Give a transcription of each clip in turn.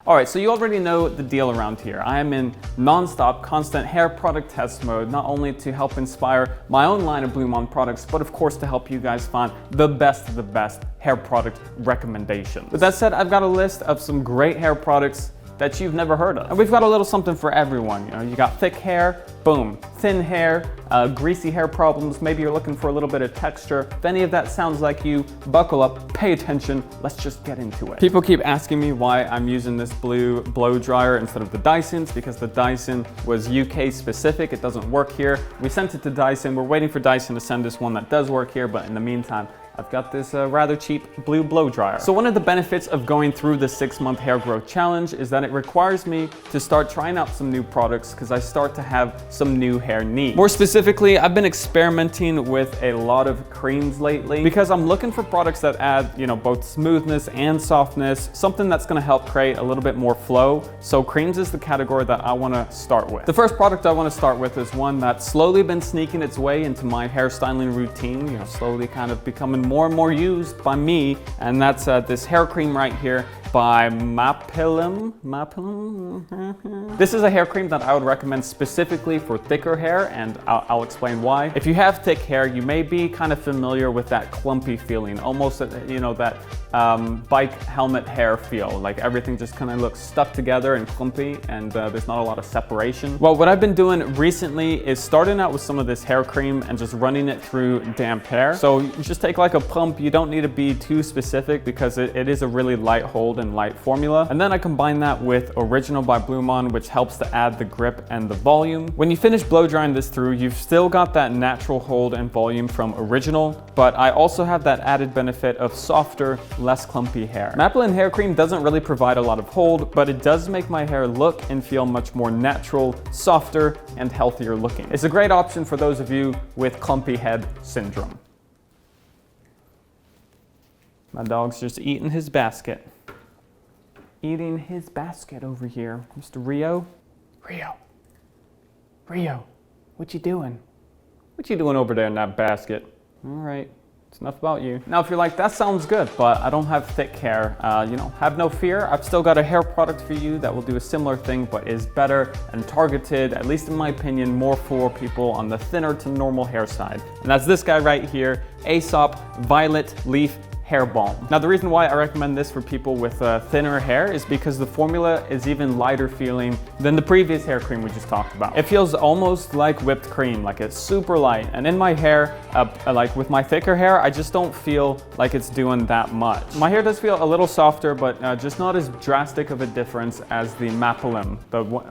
All right, so you already know the deal around here. I am in non-stop, constant hair product test mode, not only to help inspire my own line of BluMaan products, but of course to help you guys find the best of the best hair product recommendations. With that said, I've got a list of some great hair products that you've never heard of. And we've got a little something for everyone. You know, you got thick hair, boom. Thin hair, greasy hair problems, maybe you're looking for a little bit of texture. If any of that sounds like you, buckle up, pay attention, let's just get into it. People keep asking me why I'm using this blue blow dryer instead of the Dyson's, because the Dyson was UK specific, it doesn't work here. We sent it to Dyson, we're waiting for Dyson to send us one that does work here, but in the meantime, I've got this rather cheap blue blow dryer. So one of the benefits of going through the 6-month hair growth challenge is that it requires me to start trying out some new products because I start to have some new hair needs. More specifically, I've been experimenting with a lot of creams lately because I'm looking for products that add, you know, both smoothness and softness, something that's gonna help create a little bit more flow. So creams is the category that I wanna start with. The first product I wanna start with is one that's slowly been sneaking its way into my hairstyling routine, you know, slowly kind of becoming more and more used by me, and that's this hair cream right here by Balm. This is a hair cream that I would recommend specifically for thicker hair, and I'll explain why. If you have thick hair, you may be kind of familiar with that clumpy feeling, almost, you know, that bike helmet hair feel, like everything just kind of looks stuck together and clumpy, and there's not a lot of separation. Well, what I've been doing recently is starting out with some of this hair cream and just running it through damp hair. So you just take like a pump, you don't need to be too specific because it is a really light hold and light formula. And then I combine that with Original by BluMaan, which helps to add the grip and the volume. When you finish blow drying this through, you've still got that natural hold and volume from Original, but I also have that added benefit of softer, less clumpy hair. Balm hair cream doesn't really provide a lot of hold, but it does make my hair look and feel much more natural, softer, and healthier looking. It's a great option for those of you with clumpy head syndrome. My dog's just eating his basket. Eating his basket over here. Mr. Rio? Rio, what you doing? What you doing over there in that basket? All right, it's enough about you. Now, if you're like, that sounds good, but I don't have thick hair, you know, have no fear. I've still got a hair product for you that will do a similar thing, but is better and targeted, at least in my opinion, more for people on the thinner to normal hair side. And that's this guy right here, Aesop Violet Leaf Hair Balm. Now, the reason why I recommend this for people with thinner hair is because the formula is even lighter feeling than the previous hair cream we just talked about. It feels almost like whipped cream, like it's super light. And in my hair, like with my thicker hair, I just don't feel like it's doing that much. My hair does feel a little softer, but just not as drastic of a difference as the Balm,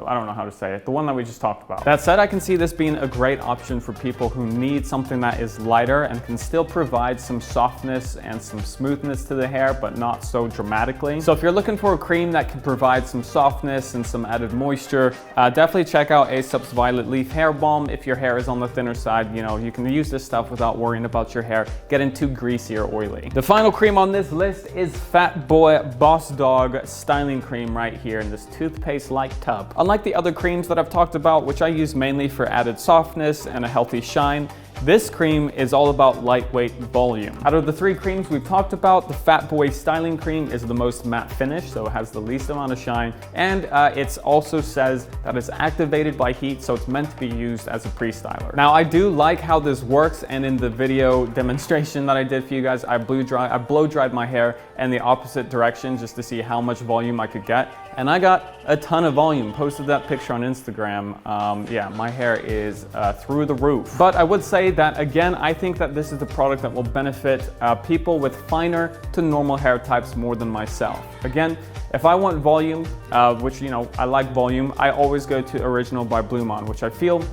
I don't know how to say it, the one that we just talked about. That said, I can see this being a great option for people who need something that is lighter and can still provide some softness and some smoothness to the hair, but not so dramatically. So if you're looking for a cream that can provide some softness and some added moisture, definitely check out Aesop's Violet Leaf Hair Balm. If your hair is on the thinner side, you know, you can use this stuff without worrying about your hair getting too greasy or oily. The final cream on this list is Fatboy Boss Dog Styling Cream right here in this toothpaste-like tub. Unlike the other creams that I've talked about, which I use mainly for added softness and a healthy shine, this cream is all about lightweight volume. Out of the 3 creams we've talked about, the Fatboy Styling Cream is the most matte finish, so it has the least amount of shine, and it also says that it's activated by heat, so it's meant to be used as a pre-styler. Now, I do like how this works, and in the video demonstration that I did for you guys, I blow dried my hair in the opposite direction just to see how much volume I could get, and I got a ton of volume. Posted that picture on Instagram. Yeah, my hair is through the roof. But I would say that, again, I think that this is the product that will benefit people with finer to normal hair types more than myself. Again, if I want volume, which, you know, I like volume, I always go to Original by BluMaan, which I feel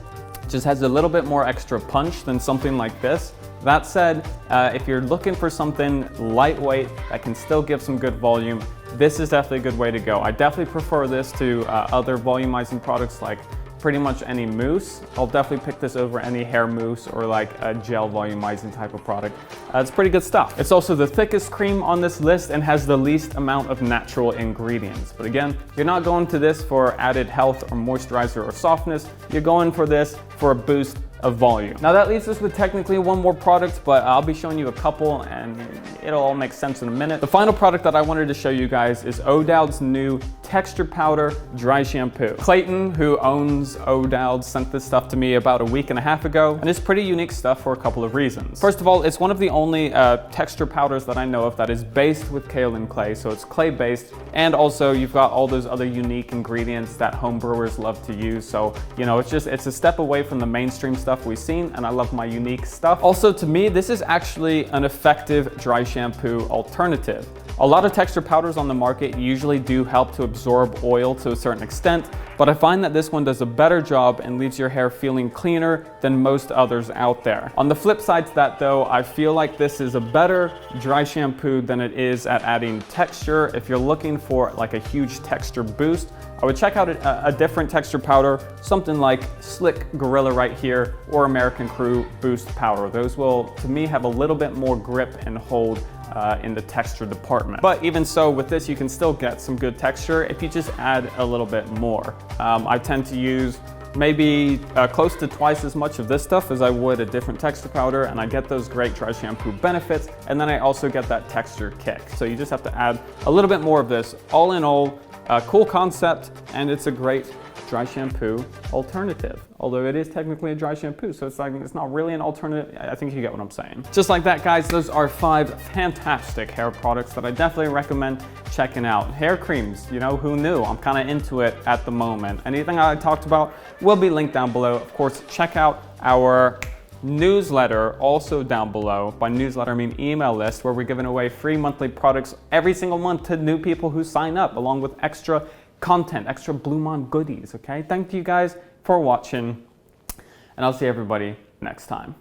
just has a little bit more extra punch than something like this. That said, if you're looking for something lightweight that can still give some good volume, this is definitely a good way to go. I definitely prefer this to other volumizing products like pretty much any mousse. I'll definitely pick this over any hair mousse or like a gel volumizing type of product. It's pretty good stuff. It's also the thickest cream on this list and has the least amount of natural ingredients. But again, you're not going to this for added health or moisturizer or softness. You're going for this for a boost of volume. Now that leaves us with technically one more product, but I'll be showing you a couple and it'll all make sense in a minute. The final product that I wanted to show you guys is O'Dowd's new Texture Powder Dry Shampoo. Clayton, who owns O'Dowd, sent this stuff to me about a week and a half ago, and it's pretty unique stuff for a couple of reasons. First of all, it's one of the only texture powders that I know of that is based with kaolin clay, so it's clay based, and also you've got all those other unique ingredients that home brewers love to use. So, you know, it's a step away from the mainstream stuff we've seen, and I love my unique stuff. Also, to me, this is actually an effective dry shampoo alternative. A lot of texture powders on the market usually do help to absorb oil to a certain extent, but I find that this one does a better job and leaves your hair feeling cleaner than most others out there. On the flip side to that though, I feel like this is a better dry shampoo than it is at adding texture. If you're looking for like a huge texture boost, I would check out a different texture powder, something like Slick Gorilla right here or American Crew Boost Powder. Those will, to me, have a little bit more grip and hold in the texture department. But even so, with this, you can still get some good texture if you just add a little bit more. I tend to use maybe close to twice as much of this stuff as I would a different texture powder, and I get those great dry shampoo benefits, and then I also get that texture kick. So you just have to add a little bit more of this. All in all, a cool concept, and it's a great dry shampoo alternative. Although it is technically a dry shampoo, so it's not really an alternative. I think you get what I'm saying. Just like that, guys, those are 5 fantastic hair products that I definitely recommend checking out. Hair creams, you know, who knew? I'm kind of into it at the moment. Anything I talked about will be linked down below. Of course, check out our newsletter also down below. By newsletter, I mean email list, where we're giving away free monthly products every single month to new people who sign up, along with extra content, extra BluMaan goodies, okay? Thank you guys for watching, and I'll see everybody next time.